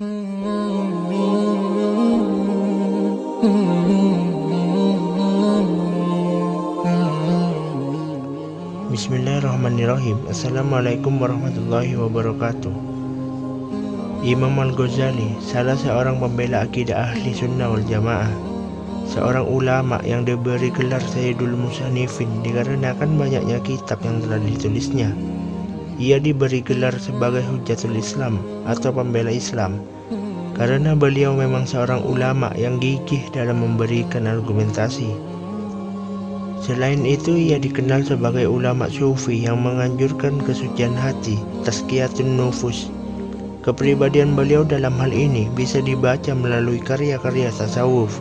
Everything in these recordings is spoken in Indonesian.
Bismillahirrahmanirrahim. Assalamualaikum warahmatullahi wabarakatuh. Imam Al-Ghazali, salah seorang pembela akidah ahli sunnah wal jamaah, seorang ulama yang diberi gelar Sayyidul Musannifin dikarenakan banyaknya kitab yang telah ditulisnya. Ia diberi gelar sebagai Hujjatul Islam atau pembela Islam karena beliau memang seorang ulama yang gigih dalam memberikan argumentasi. Selain itu, ia dikenal sebagai ulama sufi yang menganjurkan kesucian hati, tazkiyatun nufus. Kepribadian beliau dalam hal ini bisa dibaca melalui karya-karya tasawuf.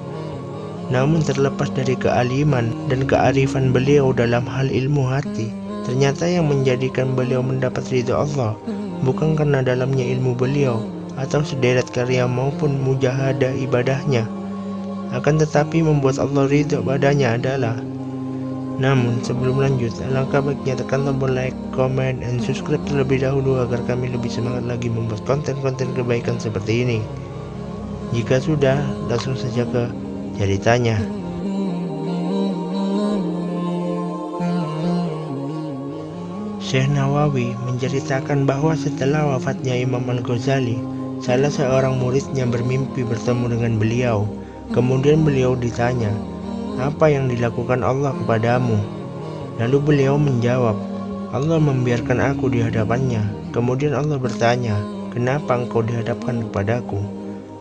Namun terlepas dari kealiman dan kearifan beliau dalam hal ilmu hati, ternyata yang menjadikan beliau mendapat ridha Allah bukan karena dalamnya ilmu beliau atau sederet karya maupun mujahadah ibadahnya, akan tetapi membuat Allah ridha padanya adalah. Namun sebelum lanjut, alangkah baiknya tekan tombol like, comment, and subscribe terlebih dahulu agar kami lebih semangat lagi membuat konten-konten kebaikan seperti ini. Jika sudah, langsung saja ke ceritanya. Syekh Nawawi menceritakan bahwa setelah wafatnya Imam Al-Ghazali, salah seorang muridnya bermimpi bertemu dengan beliau. Kemudian beliau ditanya, "Apa yang dilakukan Allah kepadamu?" Lalu beliau menjawab, "Allah membiarkan aku di hadapannya." Kemudian Allah bertanya, "Kenapa engkau dihadapkan kepadaku?"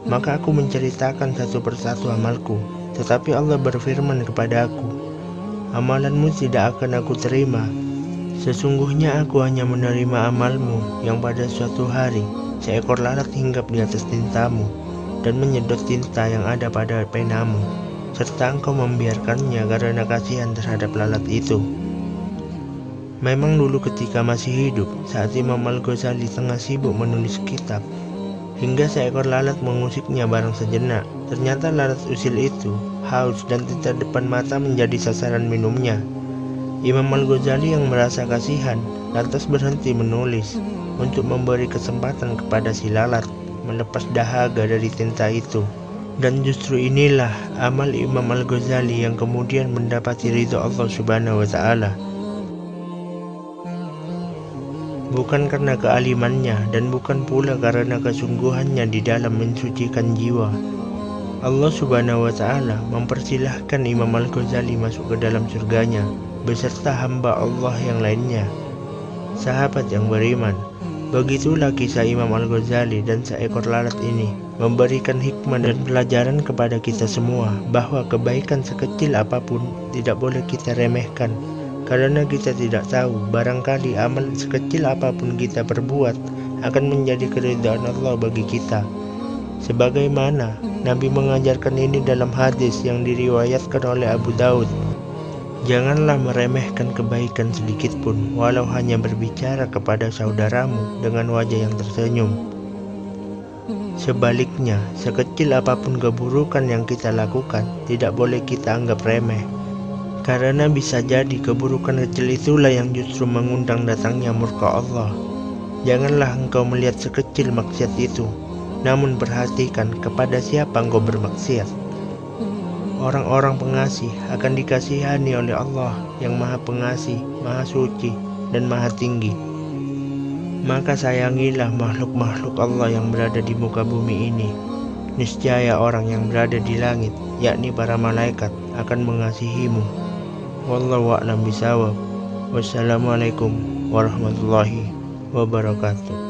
Maka aku menceritakan satu persatu amalku, tetapi Allah berfirman kepadaku, "Amalanmu tidak akan aku terima. Sesungguhnya aku hanya menerima amalmu yang pada suatu hari seekor lalat hinggap di atas tintamu dan menyedot tinta yang ada pada penamu, serta engkau membiarkannya karena kasihan terhadap lalat itu." Memang dulu ketika masih hidup, saat Imam Al-Ghazali tengah sibuk menulis kitab, hingga seekor lalat mengusiknya barang sejenak. Ternyata lalat usil itu haus dan tinta depan mata menjadi sasaran minumnya. Imam Al-Ghazali yang merasa kasihan lantas berhenti menulis untuk memberi kesempatan kepada si lalat melepas dahaga dari tinta itu. Dan justru inilah amal Imam Al-Ghazali yang kemudian mendapati ridha Allah Subhanahu wa Ta'ala. Bukan karena kealimannya dan bukan pula karena kesungguhannya di dalam mensucikan jiwa. Allah Subhanahu wa Ta'ala mempersilahkan Imam Al-Ghazali masuk ke dalam surganya beserta hamba Allah yang lainnya, sahabat yang beriman. Begitulah kisah Imam Al-Ghazali dan seekor lalat ini memberikan hikmah dan pelajaran kepada kita semua bahwa kebaikan sekecil apapun tidak boleh kita remehkan, karena kita tidak tahu, barangkali amal sekecil apapun kita perbuat akan menjadi keridhaan Allah bagi kita. Sebagaimana Nabi mengajarkan ini dalam hadis yang diriwayatkan oleh Abu Daud, "Janganlah meremehkan kebaikan sedikit pun, walau hanya berbicara kepada saudaramu dengan wajah yang tersenyum." Sebaliknya, sekecil apapun keburukan yang kita lakukan, tidak boleh kita anggap remeh, karena bisa jadi keburukan kecil itulah yang justru mengundang datangnya murka Allah. Janganlah engkau melihat sekecil maksiat itu, namun perhatikan kepada siapa engkau bermaksiat. Orang-orang pengasih akan dikasihani oleh Allah yang Maha Pengasih, Maha Suci, dan Maha Tinggi. Maka sayangilah makhluk-makhluk Allah yang berada di muka bumi ini. Niscaya orang yang berada di langit, yakni para malaikat, akan mengasihimu. Wallahu a'lam bishawab. Wassalamualaikum warahmatullahi wabarakatuh.